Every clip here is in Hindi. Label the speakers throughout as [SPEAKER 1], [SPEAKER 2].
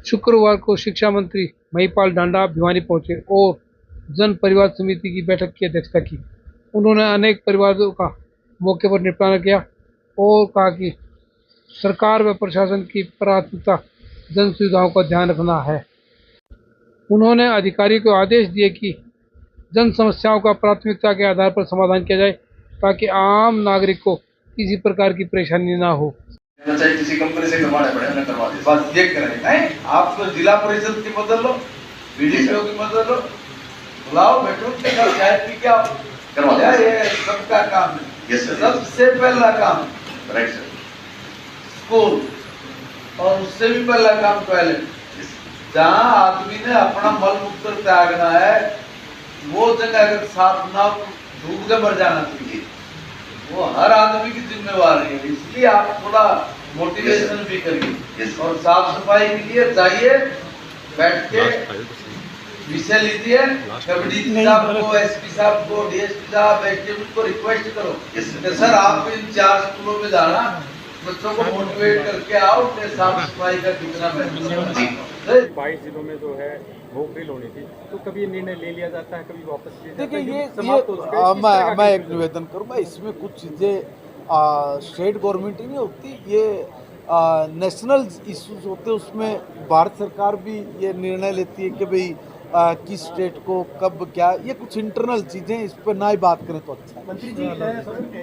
[SPEAKER 1] शुक्रवार को शिक्षा मंत्री महिपाल डांडा भिवानी पहुंचे और जन परिवार समिति की बैठक की अध्यक्षता की। उन्होंने अनेक परिवारों का मौके पर निपटारा किया और कहा कि सरकार व प्रशासन की प्राथमिकता जन सुविधाओं का ध्यान रखना है। उन्होंने अधिकारियों को आदेश दिए कि जन समस्याओं का प्राथमिकता के आधार पर समाधान किया जाए ताकि आम नागरिक को किसी प्रकार की परेशानी ना हो।
[SPEAKER 2] चाहे किसी कंपनी से करवाने पड़े ना करवा दे, बस ये करें। नहीं, आप तो जिला परिषद की मदद लो, बीडीपीओ की मदद लो, बुलाओ, बैठो, चाय पी के आप करवा दे। ये सबका काम है। सबसे पहला काम राइट सर, स्कूल, और उससे भी पहला काम टॉयलेट। जहाँ आदमी ने अपना मल मूत्र त्यागना है वो जगह अगर साफ ना डूब के मर जाना चाहिए, वो हर आदमी की जिम्मेवारी है। इसलिए आप थोड़ा मोटिवेशन भी करिए और साफ सफाई के लिए जाइए, बैठ के विषय लीजिए, कबड्डी साहब को, एसपी साहब को, डीएसपी साहब, एसडीएम को रिक्वेस्ट करो कि सर आप इन 4 स्कूलों में जाना, बच्चों को मोटिवेट करके आओ कि साफ सफाई का कितना महत्व है।
[SPEAKER 3] 22 जिलों में जो है मॉक ड्रिल होनी थी, तो कभी ये निर्णय ले लिया जाता है, कभी वापस लिया जाता है।
[SPEAKER 4] देखिए मैं एक निवेदन करूँगा, इसमें कुछ चीज़ें स्टेट गवर्नमेंट ही नहीं होती, ये नेशनल इश्यूज होते हैं, उसमें भारत सरकार भी ये निर्णय लेती है कि भाई किस स्टेट को कब क्या, ये कुछ इंटरनल चीज़ें, इस पर ना ही बात करें तो अच्छा।
[SPEAKER 5] मंत्री जी,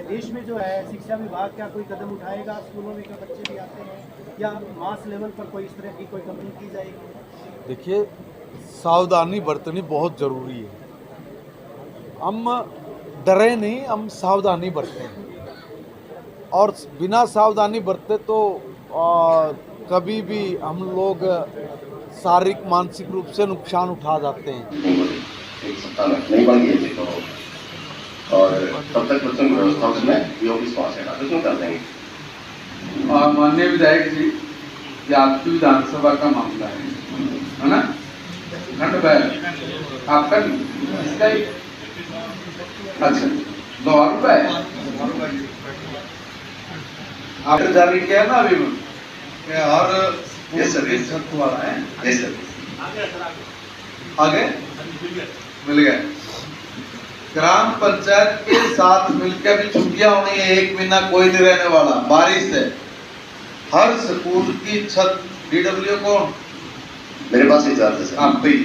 [SPEAKER 5] देश में जो है शिक्षा विभाग क्या कोई कदम उठाएगा? स्कूलों में क्या बच्चे भी आते हैं या मास लेवल पर कोई इस तरह की कोई कमी की जाएगी?
[SPEAKER 4] देखिए, सावधानी बरतनी बहुत ज़रूरी है। हम डरे नहीं, हम सावधानी बरतें हैं, और बिना सावधानी बरते तो कभी भी हम लोग शारीरिक मानसिक रूप से नुकसान उठा जाते हैं।
[SPEAKER 2] एक सप्ताह नहीं बन गई थी, और तब तक बच्चों की व्यवस्था उसमें योगी स्वास्थ्य कर देंगे। माननीय विधायक जी, ये आपकी विधानसभा का मामला है ना? खंड बैल आपका इसका ही अच्छा 2 रुपए आपने जारी किया ना अभी और छत वाला है। यस सर, आगे मिल गया। ग्राम पंचायत के साथ मिलकर भी छुट्टियां होनी है, 1 महीना कोई नहीं रहने वाला। बारिश है, हर स्कूल की छत डीडब्ल्यू कौन? मेरे पास ही चार्ज है। आप भी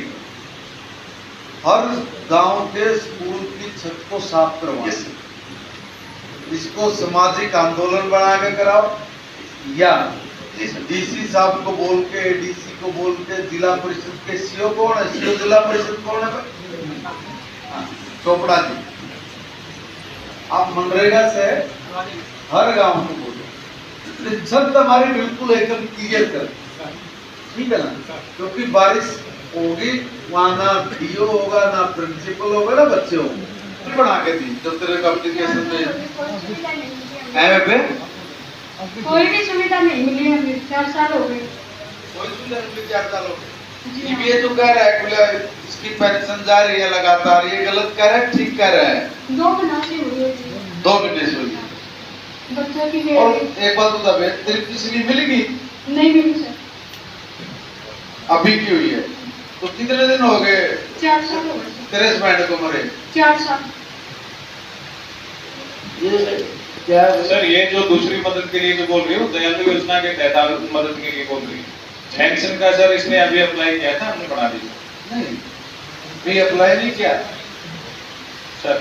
[SPEAKER 2] हर गांव के स्कूल की छत को साफ करवाओ। इसको सामाजिक आंदोलन बना के कराओ, या डीसी साहब को बोल के, डीसी को बोल के, जिला परिषद के सीओ कौन है? सीओ जिला परिषद कौन है भाई? चोपड़ा जी। आप मनरेगा से हर गांव को बोलो छत हमारी बिल्कुल एकदम क्लियर कर, ठीक है ना? क्योंकि बारिश होगी, वहाँ ना डीओ होगा, ना प्रिंसिपल होगा, ना बच्चे होंगे। बना के दी जब तेरे का एप्लीकेशन पे
[SPEAKER 6] कोई भी सुविधा नहीं मिली हमें, 4 साल हो गए।
[SPEAKER 2] कोई सुविधा नहीं मिली 4 साल हो गए। ये जो कह रहा है बोले इसकी पेंशन जा रही है लगातार, ये गलत कह रहा है, ठीक कह रहा है?
[SPEAKER 6] 2 महीने से हुई है।
[SPEAKER 2] 2 महीने से हुई है
[SPEAKER 6] बच्चों की।
[SPEAKER 2] और एक बात बता, अतिरिक्त इसलिए मिलेगी
[SPEAKER 6] नहीं मिली सर,
[SPEAKER 2] अभी की हुई है। तो कितने दिन हो गए?
[SPEAKER 6] 4 साल हो गए।
[SPEAKER 2] तेरे हस्बैंड को मरे
[SPEAKER 6] 4 साल।
[SPEAKER 2] ये क्या
[SPEAKER 3] सर, ये जो दूसरी मदद के लिए जो बोल रही हो, दयालु योजना के तहत मदद के लिए बोल रही है। पेंशन का सर इसने अभी अप्लाई किया था, हमने बढ़ा दिया।
[SPEAKER 2] नहीं, भी अप्लाई नहीं किया
[SPEAKER 3] सर।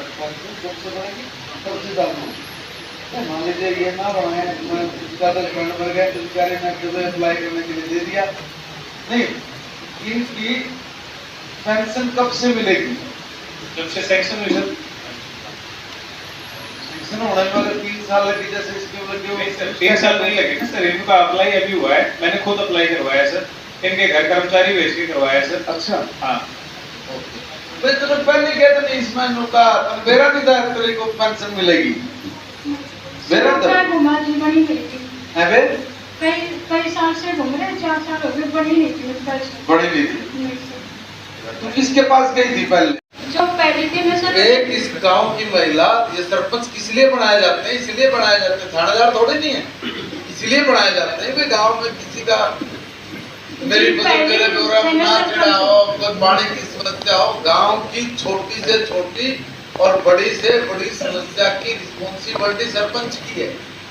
[SPEAKER 2] मान लीजिए ये ना बनाए, इसका तो फंड भर गया, तो बेचारे ने जब अप्लाई करने के लिए दे दिया। नहीं, इनकी पेंशन कब से मिलेगी?
[SPEAKER 3] जब से सैंक्शन हुई सर।
[SPEAKER 2] सैंक्शन होने में अगर 3 साल लगे, जैसे स्कीम लगी हुई
[SPEAKER 3] सर, 3 साल नहीं लगे ना सर, इनका अप्लाई अभी हुआ है, मैंने खुद अप्लाई करवाया सर, इनके घर कर्मचारी भेज के करवाया सर।
[SPEAKER 2] अच्छा,
[SPEAKER 3] हाँ।
[SPEAKER 2] मैं तो पहले कहता नहीं इसमें नुका मेरा भी तेरे को पेंशन मिलेगी। मेरा तो
[SPEAKER 6] घुमा जी बनी नहीं थी।
[SPEAKER 2] है बे?
[SPEAKER 6] कई साल से घूम रहे, 4 साल हो गए, बनी नहीं थी पेंशन।
[SPEAKER 2] बड़ी नहीं थी। तू किसके पास गई थी पहले?
[SPEAKER 6] जो पहले थी मैं सर।
[SPEAKER 2] एक इस गांव की महिला, ये सरपंच किस लिए बनाए जाते हैं? इसलिए बनाए जाते हैं, थानेदार थोड़े नहीं है, इसलिए बनाए जाते हैं कि गांव में किसी का मेरी बुजुर्ग मेरे प्रोग्राम ना चढ़ाओ, कोई पानी की समस्या हो, गांव की छोटी से छोटी और बड़ी से बड़ी समस्या की रिस्पॉन्सिबिलिटी सरपंच की है।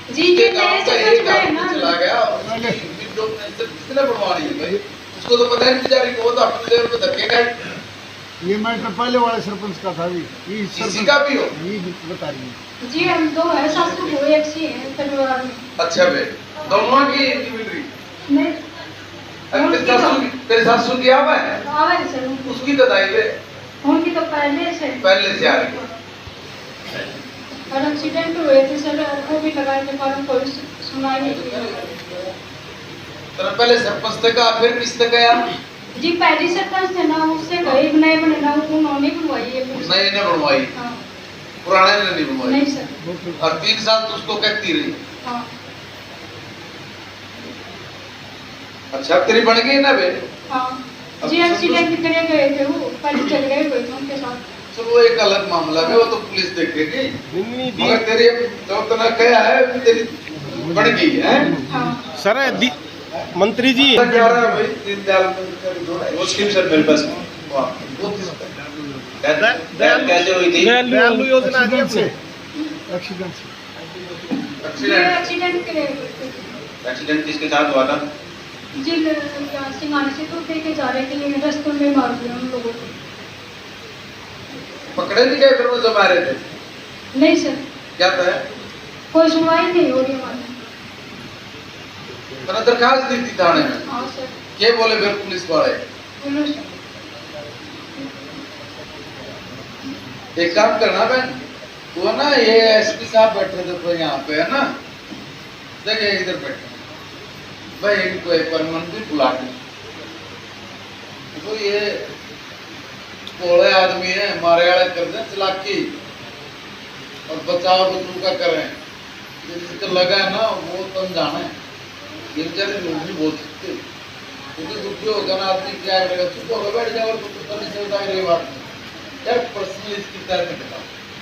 [SPEAKER 6] जी
[SPEAKER 2] उसके
[SPEAKER 6] ये
[SPEAKER 2] गांव
[SPEAKER 6] नए
[SPEAKER 2] का
[SPEAKER 6] सरपंच
[SPEAKER 2] एक
[SPEAKER 6] का है
[SPEAKER 2] आदमी
[SPEAKER 6] ना।
[SPEAKER 2] चला गया और उसकी विंडो पेंसिल किसने बनवानी है भाई? उसको तो पता है बेचारी को, वो तो अपने लेवल पे धक्के का
[SPEAKER 7] ये मैटर पहले वाले सरपंच का था भी, ये
[SPEAKER 2] किसी का भी हो।
[SPEAKER 7] ये बता रही है।
[SPEAKER 6] जी हम दो है, सासू को एक सी है परिवार में।
[SPEAKER 2] अच्छा बे, दोनों की इंडिविजुअली
[SPEAKER 6] नहीं
[SPEAKER 2] तेरे सासू की आवा है,
[SPEAKER 6] आवे नहीं सर,
[SPEAKER 2] उसकी तो दाई बे
[SPEAKER 6] उनकी तो पहले से
[SPEAKER 2] पहले से आ रही है।
[SPEAKER 6] और एक्सीडेंट हुए थे सर, वो भी लगाए थे पर कोई सुनाई नहीं की।
[SPEAKER 2] तेरा पहले सरपंच तक का, फिर किस तक गया?
[SPEAKER 6] जी पहली सरपंच थे ना, उससे गए नए बने ना, उन्होंने बनवाई है फिर।
[SPEAKER 2] नई ने बनवाई,
[SPEAKER 6] हाँ
[SPEAKER 2] पुराने ने नहीं बनवाई।
[SPEAKER 6] नहीं सर।
[SPEAKER 2] और 3 साल तो उसको कहती रही।
[SPEAKER 6] हाँ
[SPEAKER 2] अच्छा तेरी बन गई ना बे?
[SPEAKER 6] हाँ जी एक्सीडेंट करे गए थे, वो पहले चले गए कोई उनके साथ।
[SPEAKER 2] चलो वो एक अलग मामला है, वो तो पुलिस देखेगी। मगर तेरी जो तूने कहा है तेरी बन गई है।
[SPEAKER 6] हाँ
[SPEAKER 7] सर मंत्री जी
[SPEAKER 2] क्या रहा है भाई? दीनदयाल मंत्री जोड़ा है।
[SPEAKER 3] वो स्कीम सर मेरे पास
[SPEAKER 2] वाह, वो किसका?
[SPEAKER 3] कैसे हुई थी?
[SPEAKER 7] दयालु योजना आ गई से एक्सीडेंट से।
[SPEAKER 6] ये
[SPEAKER 2] एक्सीडेंट
[SPEAKER 6] एक्सीडेंट करे गए थे।
[SPEAKER 3] एक्सीडेंट किसके साथ हुआ था?
[SPEAKER 6] जी यहाँ सिंगाने से तो लेके जा रहे थे, लेकिन रास्ते में मार दिया उन लोगों को।
[SPEAKER 2] पकड़े नहीं गए फिर वो जो मारे थे?
[SPEAKER 6] नहीं सर,
[SPEAKER 2] क्या था?
[SPEAKER 6] कोई सुनवाई नहीं हो रही हमारी।
[SPEAKER 2] मैंने दरखास्त दी थी थाने में।
[SPEAKER 6] हाँ सर।
[SPEAKER 2] क्या बोले फिर पुलिस वाले?
[SPEAKER 6] पुलिस
[SPEAKER 2] एक काम करना बहन, वो ना ये एसपी साहब बैठे थे तो यहाँ पे है ना, देखिए इधर बैठे भाई, इनको एक बार मन भी बुला के। तो ये भोले आदमी है, मारे वाले कर दें चलाकी और बचाव बचू का करें, जिसको लगा है ना वो तम जाने। ये बेचारे लोग नहीं बोल सकते, क्योंकि दुखी होगा ना आदमी, क्या करेगा? चुप होगा, बैठ जाओ और पता नहीं चलता है। ये बात यार पर्सनली इसकी तरह कटता,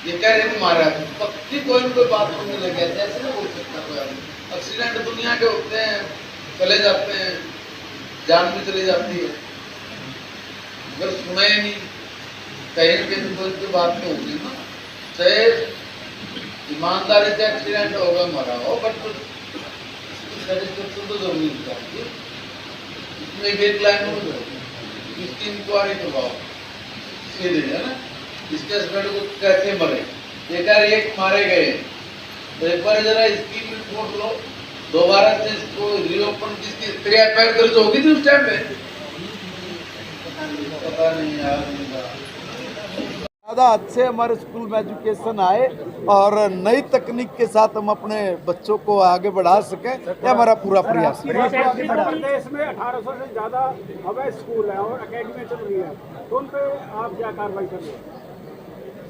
[SPEAKER 2] ये कह रहे तुम्हारा पक्की कोई न कोई बात होने लगे, ऐसे नहीं बोल सकता कोई आदमी। एक्सीडेंट दुनिया के होते हैं, चले जाते हैं, जान भी चली जाती है, अगर सुना ही नहीं कहीं पे तो कोई बात नहीं होगी ना। चाहे ईमानदारी से एक्सीडेंट होगा, मरा हो, बट सेटिस्फेक्शन तो जरूरी चाहिए। इसमें एक लाइन हो जाए, इसकी इंक्वायरी करवाओ सीधे, है ना? इसके हस्बैंड को कैसे मरे, एक मारे गए तो एक बार जरा इसकी रिपोर्ट लो, दोबारा से इसको रीओपन किसकी तेरी एफआईआर दर्ज होगी थी उस टाइम पे? पता नहीं यार।
[SPEAKER 4] ज़्यादा अच्छे हमारे स्कूल में एजुकेशन आए और नई तकनीक के साथ हम अपने बच्चों को आगे बढ़ा सकें, ये हमारा पूरा प्रयास है।
[SPEAKER 8] प्रदेश में 1800 से ज़्यादा अवैध स्कूल है और अकेडमी चल रही है, तो उन पे आप क्या कार्रवाई कर रहे हैं?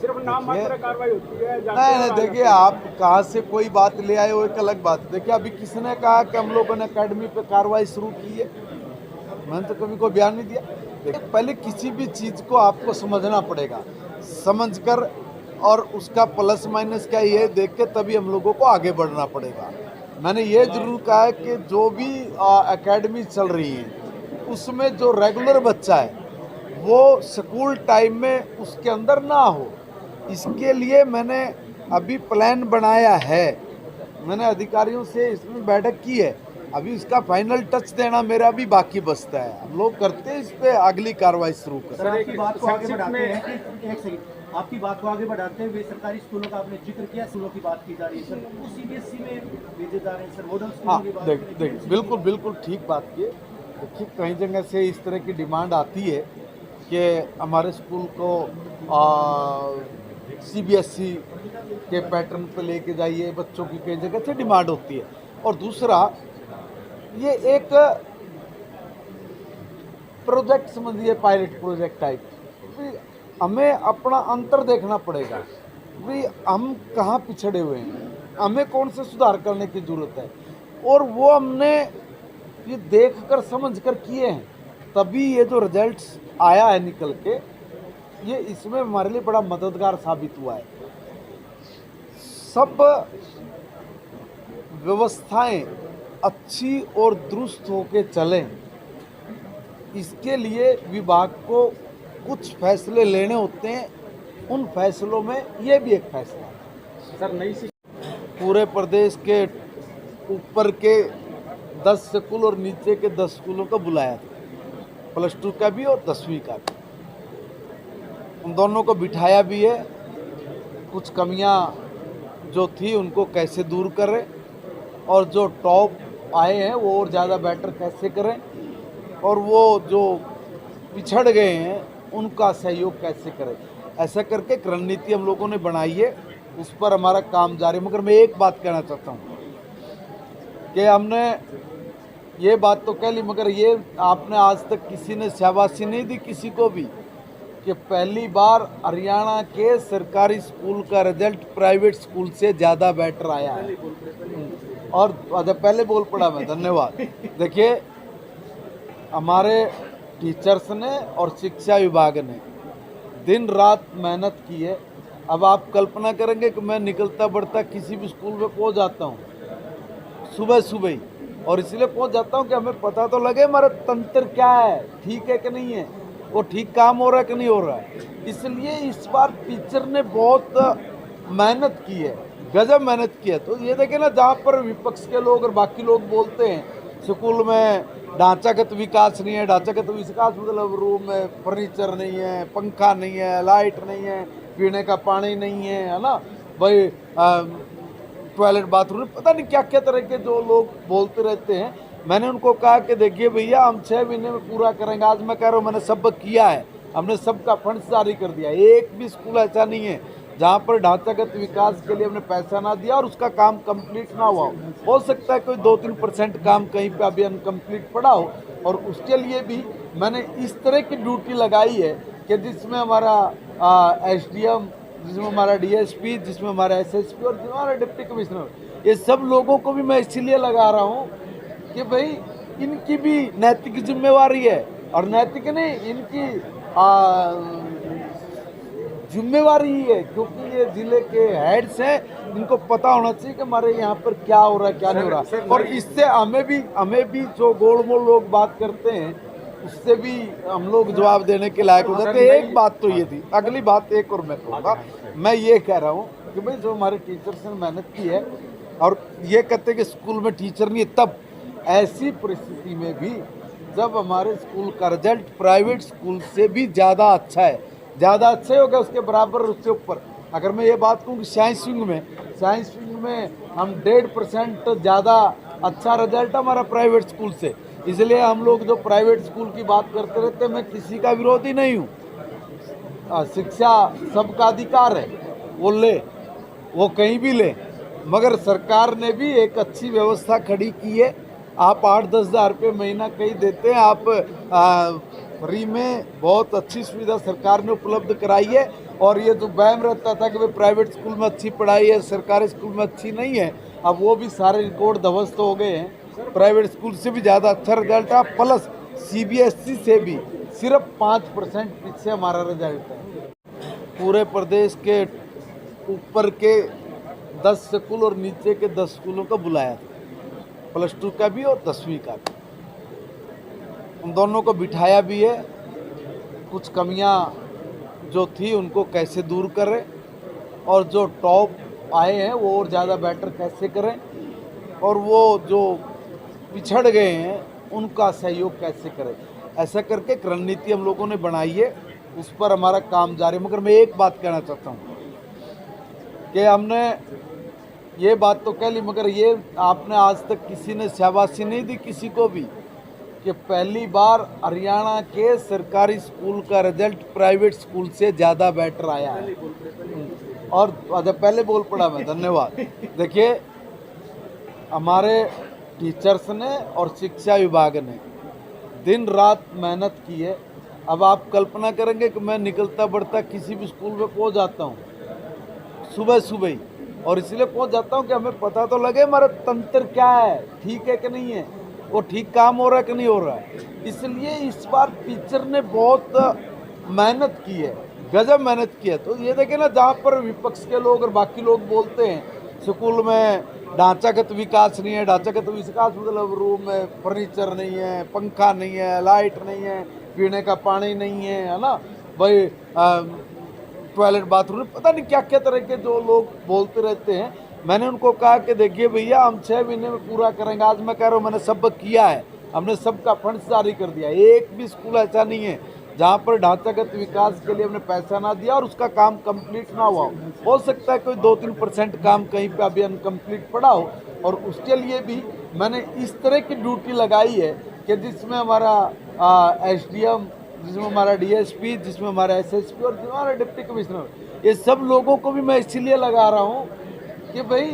[SPEAKER 8] सिर्फ नाम मात्र कार्रवाई होती है?
[SPEAKER 4] नहीं, देखिए आप कहाँ से कोई बात ले आए वो एक अलग बात है। देखिए अभी किसने कहा कि हम लोगों ने अकेडमी पे कार्रवाई शुरू की है? मैंने तो कभी कोई बयान नहीं दिया। देखिए पहले किसी भी चीज़ को आपको समझना पड़ेगा, समझकर और उसका प्लस माइनस क्या ये देख के तभी हम लोगों को आगे बढ़ना पड़ेगा। मैंने ये जरूर कहा है कि जो भी एकेडमी चल रही है उसमें जो रेगुलर बच्चा है वो स्कूल टाइम में उसके अंदर ना हो, इसके लिए मैंने अभी प्लान बनाया है। मैंने अधिकारियों से इसमें बैठक की है, अभी इसका फाइनल टच देना मेरा भी बाकी बचता है। हम लोग करते हैं इस पे अगली कार्रवाई शुरू कर।
[SPEAKER 5] सर आपकी बात को आगे बढ़ाते हैं कि एक सेकंड, आपकी बात को आगे बढ़ाते हुए सरकारी स्कूलों का आपने जिक्र किया, स्कूलों की बात की जा रही है सर, वो सीबीएसई में भेजे जा रहे हैं सर, मॉडल स्कूलों
[SPEAKER 4] हाँ
[SPEAKER 5] की बात
[SPEAKER 4] देख बिल्कुल बिल्कुल ठीक बात की। देखिए कई जगह से इस तरह की डिमांड आती है कि हमारे स्कूल को सीबीएसई के पैटर्न पे लेके जाइए, बच्चों की कई जगह से डिमांड होती है। और दूसरा ये एक प्रोजेक्ट समझिए, पायलट प्रोजेक्ट टाइप। हमें अपना अंतर देखना पड़ेगा भी हम कहाँ पिछड़े हुए हैं, हमें कौन से सुधार करने की ज़रूरत है, और वो हमने ये देखकर समझकर किए हैं, तभी ये जो रिजल्ट्स आया है निकल के, ये इसमें हमारे लिए बड़ा मददगार साबित हुआ है। सब व्यवस्थाएं अच्छी और दुरुस्त होके चलें इसके लिए विभाग को कुछ फैसले लेने होते हैं, उन फैसलों में ये भी एक फैसला है।
[SPEAKER 8] सर नई
[SPEAKER 4] पूरे प्रदेश के ऊपर के 10 स्कूल और नीचे के 10 स्कूलों को बुलाया था, +2 का भी और 10वीं का भी। उन दोनों को बिठाया भी है, कुछ कमियां जो थी उनको कैसे दूर करें और जो टॉप आए हैं वो और ज़्यादा बेटर कैसे करें, और वो जो पिछड़ गए हैं उनका सहयोग कैसे करें। ऐसा करके एक रणनीति हम लोगों ने बनाई है, उस पर हमारा काम जारी है। मगर मैं एक बात कहना चाहता हूँ कि हमने ये बात तो कह ली, मगर ये आपने आज तक किसी ने शाबाशी नहीं दी किसी को भी कि पहली बार हरियाणा के सरकारी स्कूल का रिजल्ट प्राइवेट स्कूल से ज़्यादा बेटर आया है। और पहले बोल पड़ा मैं, धन्यवाद। देखिए, हमारे टीचर्स ने और शिक्षा विभाग ने दिन रात मेहनत की है। अब आप कल्पना करेंगे कि मैं निकलता बढ़ता किसी भी स्कूल में पहुंच जाता हूं सुबह सुबह ही, और इसलिए पहुंच जाता हूं कि हमें पता तो लगे हमारा तंत्र क्या है, ठीक है कि नहीं है, वो ठीक काम हो रहा है कि नहीं हो रहा है। इसलिए इस बार टीचर ने बहुत मेहनत की है, गजब मेहनत की है। तो ये देखें ना, जहाँ पर विपक्ष के लोग और बाकी लोग बोलते हैं स्कूल में ढांचागत विकास नहीं है, ढांचागत विकास मतलब रूम में फर्नीचर नहीं है, पंखा नहीं है, लाइट नहीं है, पीने का पानी नहीं है ना भाई, टॉयलेट बाथरूम, पता नहीं क्या क्या तरह के जो लोग बोलते रहते हैं। मैंने उनको कहा कि देखिए भैया, हम 6 महीने में पूरा करेंगे। आज मैं कह रहा हूँ मैंने सब किया है, हमने सबका फंड जारी कर दिया। एक भी स्कूल ऐसा नहीं है जहाँ पर ढांचागत विकास के लिए हमने पैसा ना दिया और उसका काम कंप्लीट ना हुआ हो सकता है कोई 2-3% काम कहीं पे अभी अनकम्प्लीट पड़ा हो, और उसके लिए भी मैंने इस तरह की ड्यूटी लगाई है कि जिसमें हमारा SDM, जिसमें हमारा DSP, जिसमें हमारा SSP और जिसमें हमारा डिप्टी कमिश्नर, ये सब लोगों को भी मैं इसीलिए लगा रहा हूँ कि भाई इनकी भी नैतिक जिम्मेवारी है, और नैतिक नहीं, इनकी जिम्मेवारी ही है, क्योंकि ये जिले के हेड्स हैं, इनको पता होना चाहिए कि हमारे यहाँ पर क्या हो रहा है क्या नहीं हो रहा। और इससे हमें भी जो गोल मोल लोग बात करते हैं उससे भी हम लोग जवाब देने के लायक हो जाते हैं। एक बात तो ये थी, अगली बात एक और मैं कहूँगा, मैं ये कह रहा हूँ कि भाई जो हमारे टीचर्स ने मेहनत की है, और ये कहते हैं कि स्कूल में टीचर नहीं है, तब ऐसी परिस्थिति में भी जब हमारे स्कूल का रिजल्ट प्राइवेट स्कूल से भी ज़्यादा अच्छा है, ज़्यादा अच्छे हो गए, उसके बराबर उससे ऊपर। अगर मैं ये बात कहूँ कि साइंस विंग में हम 1.5% ज़्यादा अच्छा रिजल्ट हमारा प्राइवेट स्कूल से। इसलिए हम लोग जो प्राइवेट स्कूल की बात करते रहते हैं, मैं किसी का विरोधी नहीं हूँ। शिक्षा सबका अधिकार है, वो कहीं भी ले, मगर सरकार ने भी एक अच्छी व्यवस्था खड़ी की है। आप 8-10 हज़ार रुपये महीना कहीं देते हैं, आप फ्री में बहुत अच्छी सुविधा सरकार ने उपलब्ध कराई है। और ये जो वहम रहता था कि भाई प्राइवेट स्कूल में अच्छी पढ़ाई है, सरकारी स्कूल में अच्छी नहीं है, अब वो भी सारे रिकॉर्ड ध्वस्त हो गए हैं। प्राइवेट स्कूल से भी ज़्यादा अच्छा रिजल्ट है, प्लस CBSE से भी सिर्फ 5% पीछे हमारा रिजल्ट है। पूरे प्रदेश के ऊपर के 10 स्कूल और नीचे के 10 स्कूलों को बुलाया था, +2 का भी और 10वीं का भी। उन दोनों को बिठाया भी है, कुछ कमियां जो थी उनको कैसे दूर करें, और जो टॉप आए हैं वो और ज़्यादा बेटर कैसे करें, और वो जो पिछड़ गए हैं उनका सहयोग कैसे करें। ऐसा करके एक रणनीति हम लोगों ने बनाई है, उस पर हमारा काम जारी है। मगर मैं एक बात कहना चाहता हूँ कि हमने ये बात तो कह ली, मगर ये आपने आज तक किसी ने शाबाशी नहीं दी किसी को भी कि पहली बार हरियाणा के सरकारी स्कूल का रिजल्ट प्राइवेट स्कूल से ज़्यादा बेटर आया है। और पहले बोल पड़ा मैं, धन्यवाद। देखिए, हमारे टीचर्स ने और शिक्षा विभाग ने दिन रात मेहनत की है। अब आप कल्पना करेंगे कि मैं निकलता बढ़ता किसी भी स्कूल में पहुंच जाता हूं सुबह सुबह ही, और इसलिए पहुंच जाता हूं कि हमें पता तो लगे हमारा तंत्र क्या है, ठीक है कि नहीं है, वो ठीक काम हो रहा है कि नहीं हो रहा है। इसलिए इस बार टीचर ने बहुत मेहनत की है, गजब मेहनत की है। तो ये देखें ना, जहाँ पर विपक्ष के लोग और बाकी लोग बोलते हैं स्कूल में ढांचागत विकास नहीं है। ढांचागत विकास मतलब रूम में फर्नीचर नहीं है, पंखा नहीं है, लाइट नहीं है, पीने का पानी नहीं है ना भाई, टॉयलेट बाथरूम, पता नहीं क्या क्या तरह के जो लोग बोलते रहते हैं। मैंने उनको कहा कि देखिए भैया, हम 6 महीने में पूरा करेंगे। आज मैं कह रहा हूँ, मैंने सब किया है, हमने सबका फंड्स जारी कर दिया। एक भी स्कूल ऐसा नहीं है जहाँ पर ढांचागत विकास के लिए हमने पैसा ना दिया और उसका काम कंप्लीट ना हुआ हो सकता है कोई 2-3% काम कहीं पे अभी अनकम्प्लीट पड़ा हो, और उसके लिए भी मैंने इस तरह की ड्यूटी लगाई है कि जिसमें हमारा SDM, जिसमें हमारा DSP, जिसमें हमारा SSP और जिसमें हमारा डिप्टी कमिश्नर, ये सब लोगों को भी मैं इसीलिए लगा रहा हूँ कि भाई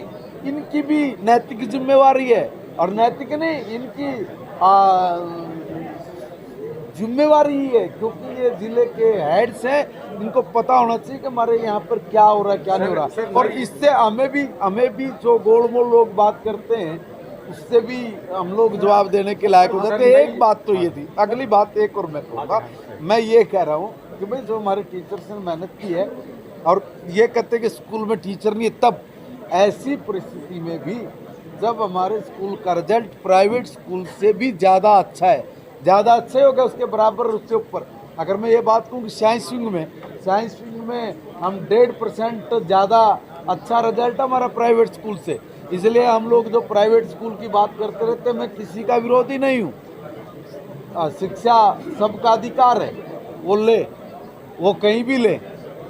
[SPEAKER 4] इनकी भी नैतिक जिम्मेवारी है, और नैतिक नहीं, इनकी जिम्मेवारी ही है, क्योंकि ये जिले के हेड्स हैं। इनको पता होना चाहिए कि हमारे यहाँ पर क्या हो रहा है, क्या नहीं हो रहा, और इससे हमें भी जो गोलमोल लोग बात करते हैं उससे भी हम लोग जवाब देने के लायक हो जाते हैं। एक बात तो ये थी, अगली बात एक और मैं कहूँगा, मैं ये कह रहा हूँ कि भाई जो हमारे टीचर्स ने मेहनत की है, और ये कहते हैं कि स्कूल में टीचर नहीं है, तब ऐसी परिस्थिति में भी जब हमारे स्कूल का रिजल्ट प्राइवेट स्कूल से भी ज़्यादा अच्छा है, ज़्यादा अच्छा होगा, उसके बराबर, उससे ऊपर, अगर मैं ये बात कहूँ कि साइंस विंग में हम 1.5% ज़्यादा अच्छा रिजल्ट हमारा प्राइवेट स्कूल से। इसलिए हम लोग जो प्राइवेट स्कूल की बात करते रहते हैं, मैं किसी का विरोधी नहीं हूँ। शिक्षा सबका अधिकार है, वो कहीं भी ले,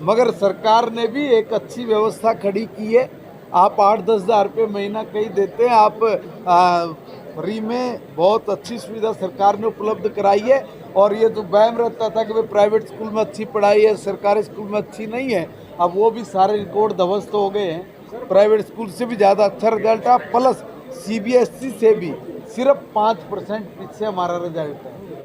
[SPEAKER 4] मगर सरकार ने भी एक अच्छी व्यवस्था खड़ी की है। आप 8-10 हज़ार रुपये महीना कहीं देते हैं, आप फ्री में बहुत अच्छी सुविधा सरकार ने उपलब्ध कराई है। और ये जो वहम रहता था कि भाई प्राइवेट स्कूल में अच्छी पढ़ाई है, सरकारी स्कूल में अच्छी नहीं है, अब वो भी सारे रिकॉर्ड ध्वस्त हो गए हैं। प्राइवेट स्कूल से भी ज़्यादा अच्छा रिजल्ट है, प्लस CBSE से भी सिर्फ 5% पीछे हमारा रिजल्ट है।